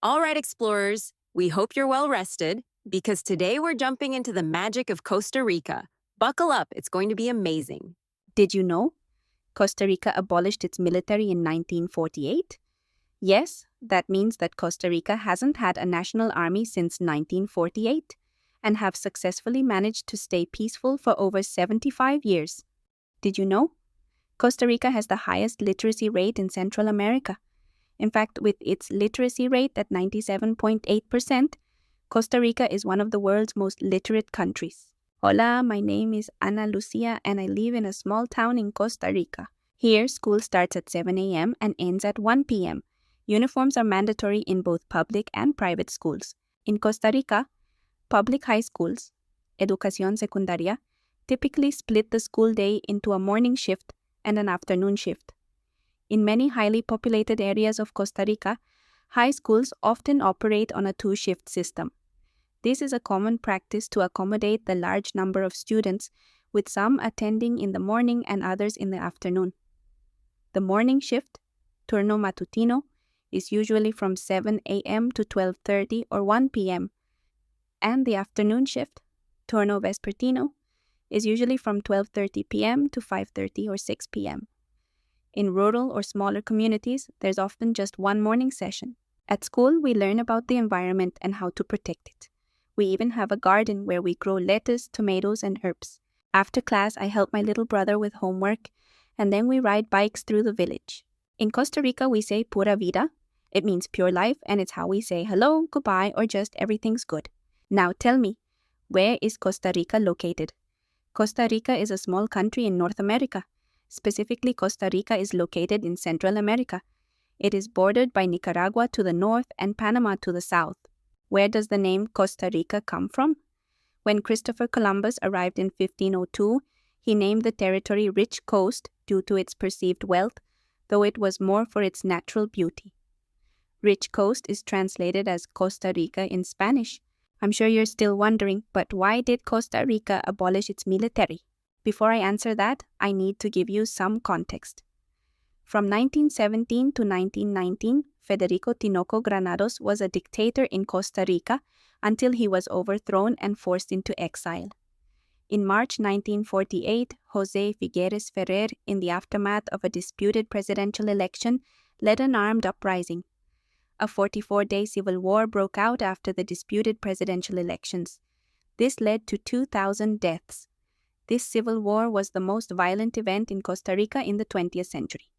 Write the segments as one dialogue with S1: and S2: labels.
S1: All right, explorers, we hope you're well rested because today we're jumping into the magic of Costa Rica. Buckle up, it's going to be amazing.
S2: Did you know Costa Rica abolished its military in 1948? Yes, that means that Costa Rica hasn't had a national army since 1948 and have successfully managed to stay peaceful for over 75 years. Did you know Costa Rica has the highest literacy rate in Central America? In fact, with its literacy rate at 97.8%, Costa Rica is one of the world's most literate countries. Hola, my name is Ana Lucia and I live in a small town in Costa Rica. Here, school starts at 7 a.m. and ends at 1 p.m. Uniforms are mandatory in both public and private schools. In Costa Rica, public high schools, educación secundaria, typically split the school day into a morning shift and an afternoon shift. In many highly populated areas of Costa Rica, high schools often operate on a two-shift system. This is a common practice to accommodate the large number of students, with some attending in the morning and others in the afternoon. The morning shift, turno matutino, is usually from 7 a.m. to 12:30 or 1 p.m., and the afternoon shift, turno vespertino, is usually from 12:30 p.m. to 5:30 or 6 p.m. In rural or smaller communities, there's often just one morning session. At school, we learn about the environment and how to protect it. We even have a garden where we grow lettuce, tomatoes, and herbs. After class, I help my little brother with homework, and then we ride bikes through the village. In Costa Rica, we say Pura Vida. It means pure life, and it's how we say hello, goodbye, or just everything's good. Now tell me, where is Costa Rica located? Costa Rica is a small country in North America. Specifically, Costa Rica is located in Central America. It is bordered by Nicaragua to the north and Panama to the south. Where does the name Costa Rica come from? When Christopher Columbus arrived in 1502, he named the territory Rich Coast due to its perceived wealth, though it was more for its natural beauty. Rich Coast is translated as Costa Rica in Spanish. I'm sure you're still wondering, but why did Costa Rica abolish its military? Before I answer that, I need to give you some context. From 1917 to 1919, Federico Tinoco Granados was a dictator in Costa Rica until he was overthrown and forced into exile. In March 1948, José Figueres Ferrer, in the aftermath of a disputed presidential election, led an armed uprising. A 44-day civil war broke out after the disputed presidential elections. This led to 2,000 deaths. This civil war was the most violent event in Costa Rica in the 20th century.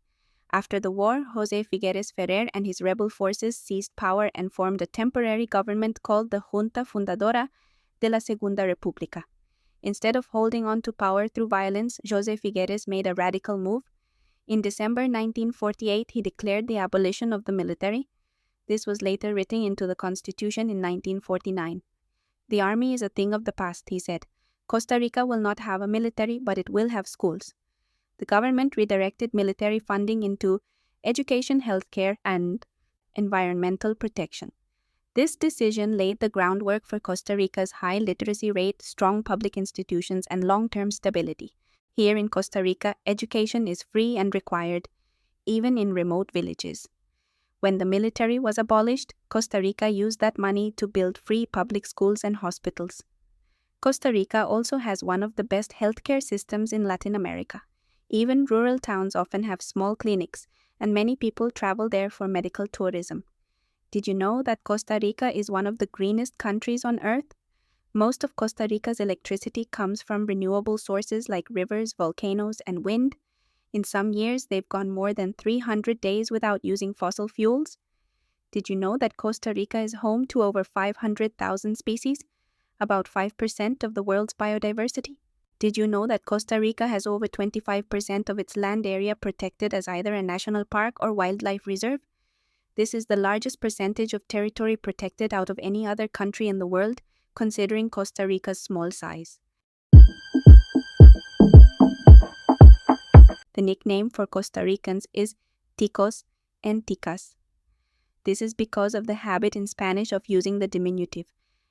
S2: After the war, José Figueres Ferrer and his rebel forces seized power and formed a temporary government called the Junta Fundadora de la Segunda República. Instead of holding on to power through violence, José Figueres made a radical move. In December 1948, he declared the abolition of the military. This was later written into the Constitution in 1949. The army is a thing of the past, he said. Costa Rica will not have a military, but it will have schools. The government redirected military funding into education, healthcare, and environmental protection. This decision laid the groundwork for Costa Rica's high literacy rate, strong public institutions, and long-term stability. Here in Costa Rica, education is free and required, even in remote villages. When the military was abolished, Costa Rica used that money to build free public schools and hospitals. Costa Rica also has one of the best healthcare systems in Latin America. Even rural towns often have small clinics, and many people travel there for medical tourism. Did you know that Costa Rica is one of the greenest countries on earth? Most of Costa Rica's electricity comes from renewable sources like rivers, volcanoes, and wind. In some years, they've gone more than 300 days without using fossil fuels. Did you know that Costa Rica is home to over 500,000 species? About 5% of the world's biodiversity? Did you know that Costa Rica has over 25% of its land area protected as either a national park or wildlife reserve? This is the largest percentage of territory protected out of any other country in the world, considering Costa Rica's small size. The nickname for Costa Ricans is Ticos and Ticas. This is because of the habit in Spanish of using the diminutive,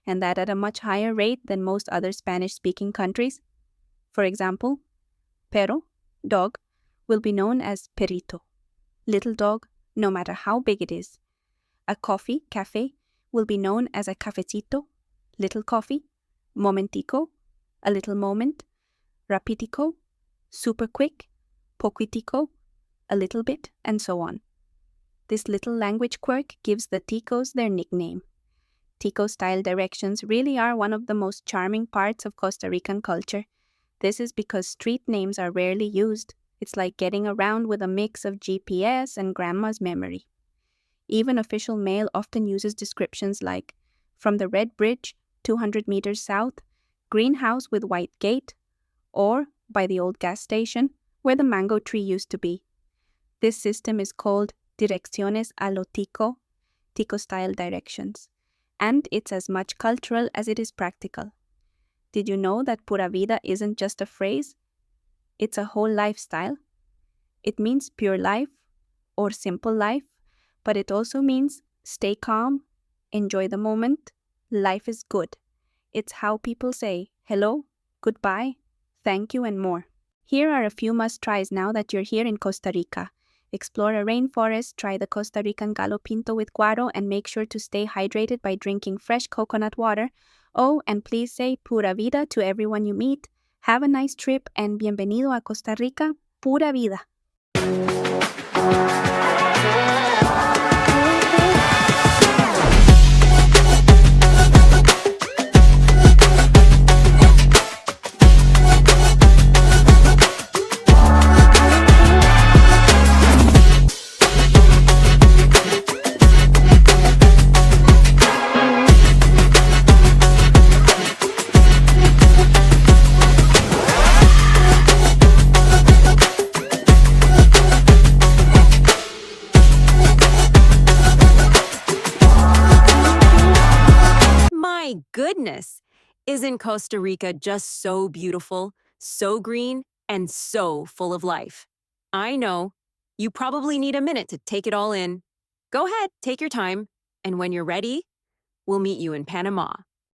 S2: and that at a much higher rate than most other Spanish-speaking countries. For example, perro, dog, will be known as perrito, little dog, no matter how big it is. A coffee, cafe, will be known as a cafecito, little coffee, momentico, a little moment, rapidito, super quick, poquitico, a little bit, and so on. This little language quirk gives the Ticos their nickname. Tico-style directions really are one of the most charming parts of Costa Rican culture. This is because street names are rarely used. It's like getting around with a mix of GPS and grandma's memory. Even official mail often uses descriptions like, from the Red Bridge, 200 meters south, greenhouse with white gate, or by the old gas station, where the mango tree used to be. This system is called direcciones a lo Tico, Tico-style directions, and it's as much cultural as it is practical. Did you know that Pura Vida isn't just a phrase? It's a whole lifestyle. It means pure life or simple life, but it also means stay calm, enjoy the moment, life is good. It's how people say hello, goodbye, thank you, and more. Here are a few must-tries now that you're here in Costa Rica. Explore a rainforest, try the Costa Rican galo pinto with guaro, and make sure to stay hydrated by drinking fresh coconut water. Oh, and please say Pura Vida to everyone you meet. Have a nice trip and bienvenido a Costa Rica, Pura Vida.
S1: My goodness! Isn't Costa Rica just so beautiful, so green, and so full of life? I know. You probably need a minute to take it all in. Go ahead, take your time, and when you're ready, we'll meet you in Panama.